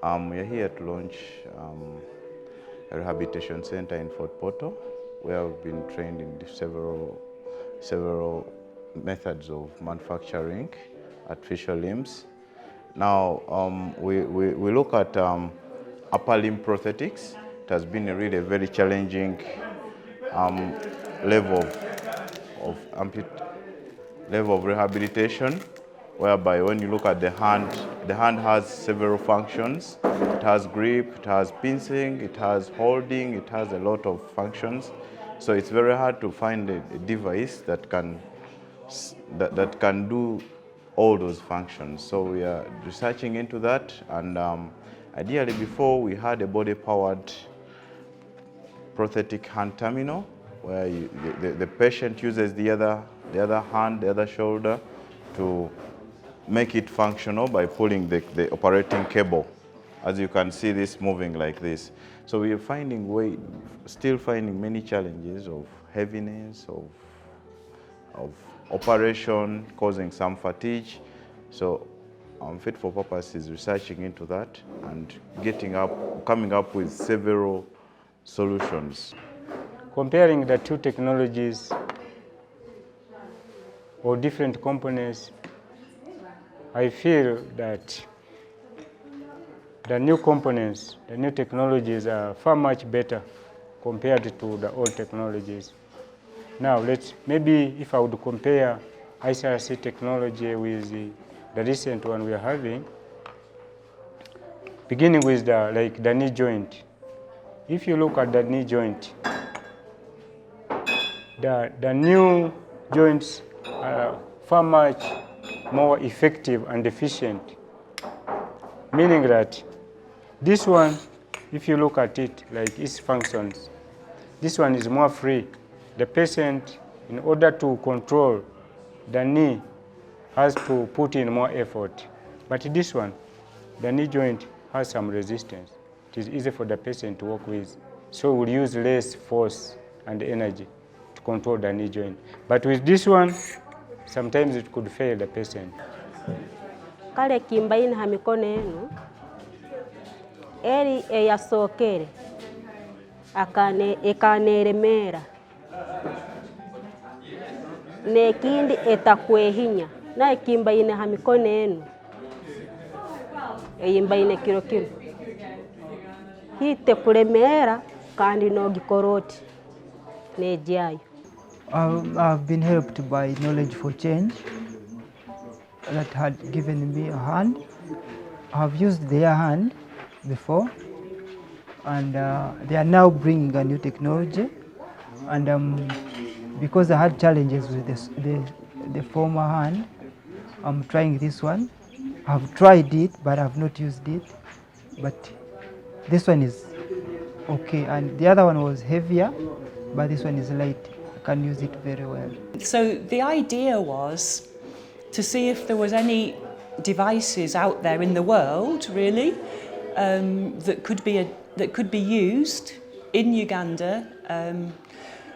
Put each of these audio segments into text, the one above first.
We are here to launch a rehabilitation center in Fort Portal, where we've been trained in several methods of manufacturing artificial limbs. Now, we look at upper limb prosthetics. It has been really a very challenging level of rehabilitation, whereby when you look at the hand has several functions. It has grip, it has pincing, it has holding, it has a lot of functions. So it's very hard to find a device that can do all those functions. So we are researching into that, and ideally before we had a body-powered prosthetic hand terminal, where the patient uses the other hand, the other shoulder, to make it functional by pulling the operating cable. As you can see, this moving like this. So we are still finding many challenges of heaviness, of operation, causing some fatigue. So Fit for Purpose is researching into that and coming up with several solutions. Comparing the two technologies or different components, I feel that the new components, the new technologies are far much better compared to the old technologies. Now, maybe if I would compare ICRC technology with the recent one we are having, beginning with the knee joint. If you look at the knee joint, the new joints are far much more effective and efficient, meaning that this one, if you look at it, like its functions, this one is more free. The patient, in order to control the knee, has to put in more effort. But this one, the knee joint has some resistance. It is easy for the patient to work with, so we'll use less force and energy to control the knee joint. But with this one, sometimes it could fail the patient. Kale kimbaini ha mikono yenu eri eyasokere ekaneremera nekindi etakwehinya na kimbaine ha mikono yenu eyimbaine kiro hite kuremera kandi no gikoroti nejayo. I've been helped by Knowledge for Change that had given me a hand. I've used their hand before, and they are now bringing a new technology. And because I had challenges with the former hand, I'm trying this one. I've tried it, but I've not used it. But this one is okay, and the other one was heavier, but this one is light. I can use it very well. So the idea was to see if there was any devices out there in the world, really, that could be used in Uganda,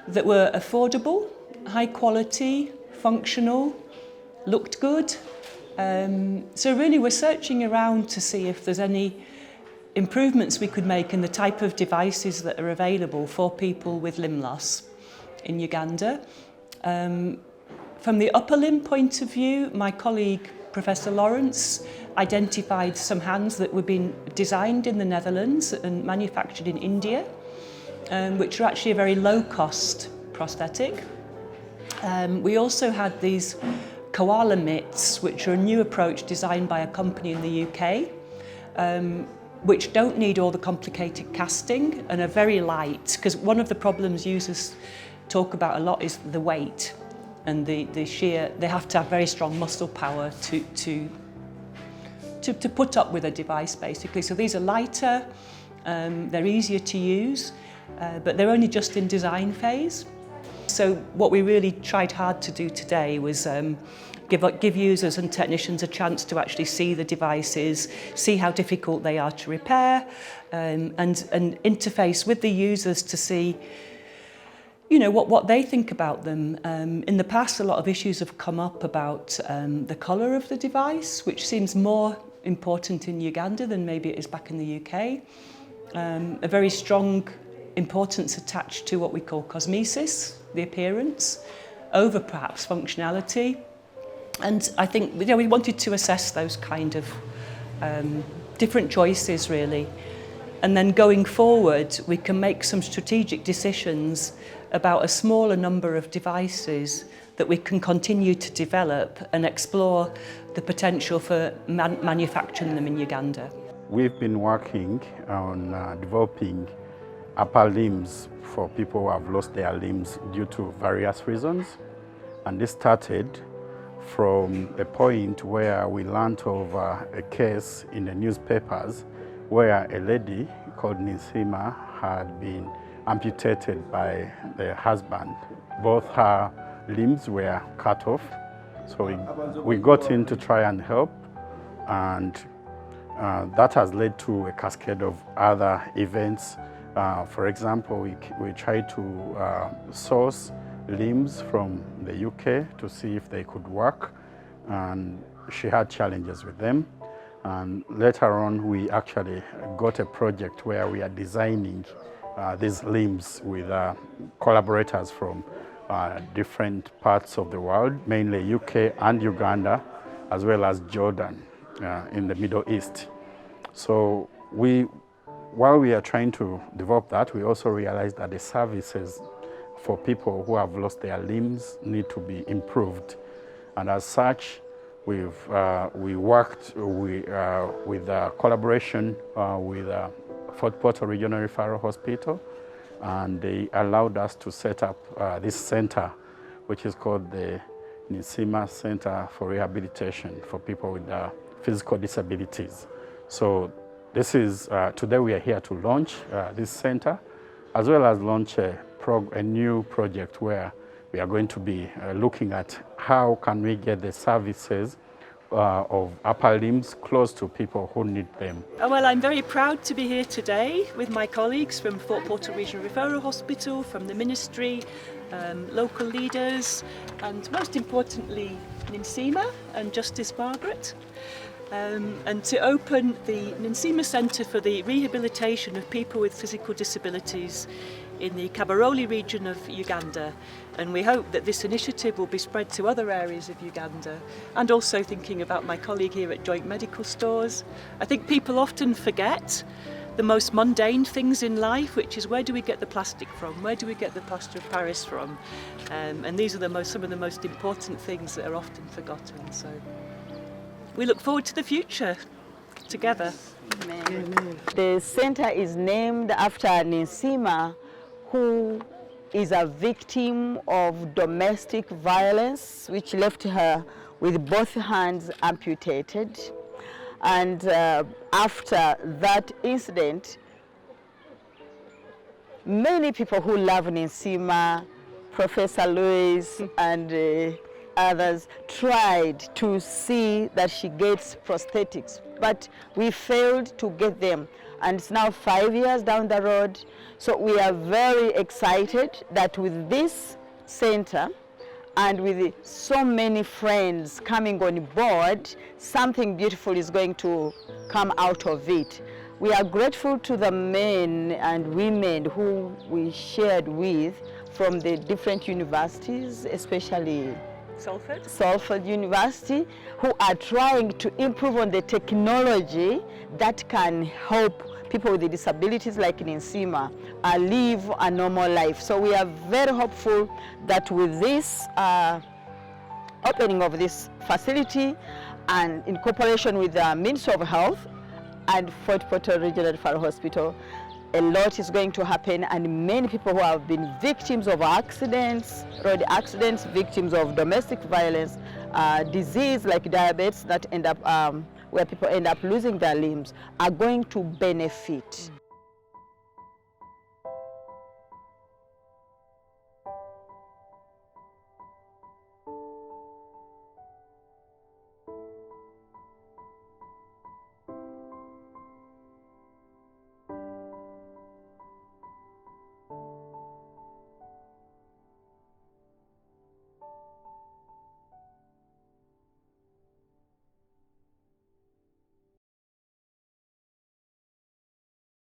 that were affordable, high quality, functional, looked good. So really we're searching around to see if there's any improvements we could make in the type of devices that are available for people with limb loss in Uganda. From the upper limb point of view, my colleague Professor Lawrence identified some hands that were being designed in the Netherlands and manufactured in India, which are actually a very low-cost prosthetic. We also had these koala mitts, which are a new approach designed by a company in the UK, which don't need all the complicated casting and are very light, because one of the problems users talk about a lot is the weight and the sheer, they have to have very strong muscle power to put up with a device, basically. So these are lighter, they're easier to use, but they're only just in design phase. So what we really tried hard to do today was give users and technicians a chance to actually see the devices, see how difficult they are to repair, and interface with the users to see, you know, what they think about them. In the past, a lot of issues have come up about the colour of the device, which seems more important in Uganda than maybe it is back in the UK. A very strong importance attached to what we call cosmesis, the appearance, over perhaps functionality. And I think we wanted to assess those kind of different choices really. And then going forward, we can make some strategic decisions about a smaller number of devices that we can continue to develop and explore the potential for manufacturing them in Uganda. We've been working on developing upper limbs for people who have lost their limbs due to various reasons. And this started from a point where we learned of a case in the newspapers where a lady called Ninsiima had been amputated by the husband. Both her limbs were cut off. So we got in to try and help, and that has led to a cascade of other events. For example, we tried to source limbs from the UK to see if they could work, and she had challenges with them. And later on, we actually got a project where we are designing these limbs with collaborators from different parts of the world, mainly UK and Uganda, as well as Jordan in the Middle East. So while we are trying to develop that, we also realized that the services for people who have lost their limbs need to be improved. And as such, we worked with collaboration with Fort Portal Regional Referral Hospital, and they allowed us to set up this center, which is called the Ninsiima Center for Rehabilitation for people with physical disabilities. So this is, today we are here to launch this center, as well as launch a new project where we are going to be looking at how can we get the services of upper limbs close to people who need them. Well, I'm very proud to be here today with my colleagues from Fort Portal Regional Referral Hospital, from the Ministry, local leaders, and most importantly, Ninsiima and Justice Margaret. And to open the Ninsiima Centre for the Rehabilitation of People with Physical Disabilities in the Kabarole region of Uganda, and we hope that this initiative will be spread to other areas of Uganda, and also thinking about my colleague here at Joint Medical Stores. I think people often forget the most mundane things in life, which is where do we get the plastic from, where do we get the plaster of Paris from, and these are some of the most important things that are often forgotten. So we look forward to the future together. Amen. The center is named after Ninsiima, who is a victim of domestic violence, which left her with both hands amputated. And after that incident, many people who love Ninsiima, Professor Louis and others, tried to see that she gets prosthetics, but we failed to get them. And it's now 5 years down the road. So we are very excited that with this center and with so many friends coming on board, something beautiful is going to come out of it. We are grateful to the men and women who we shared with from the different universities, especially Salford University, who are trying to improve on the technology that can help people with disabilities like Ninsiima live a normal life. So we are very hopeful that with this opening of this facility and in cooperation with the Ministry of Health and Fort Portal Regional Referral Hospital, a lot is going to happen, and many people who have been victims of accidents, road accidents, victims of domestic violence, disease like diabetes that end up where people end up losing their limbs, are going to benefit.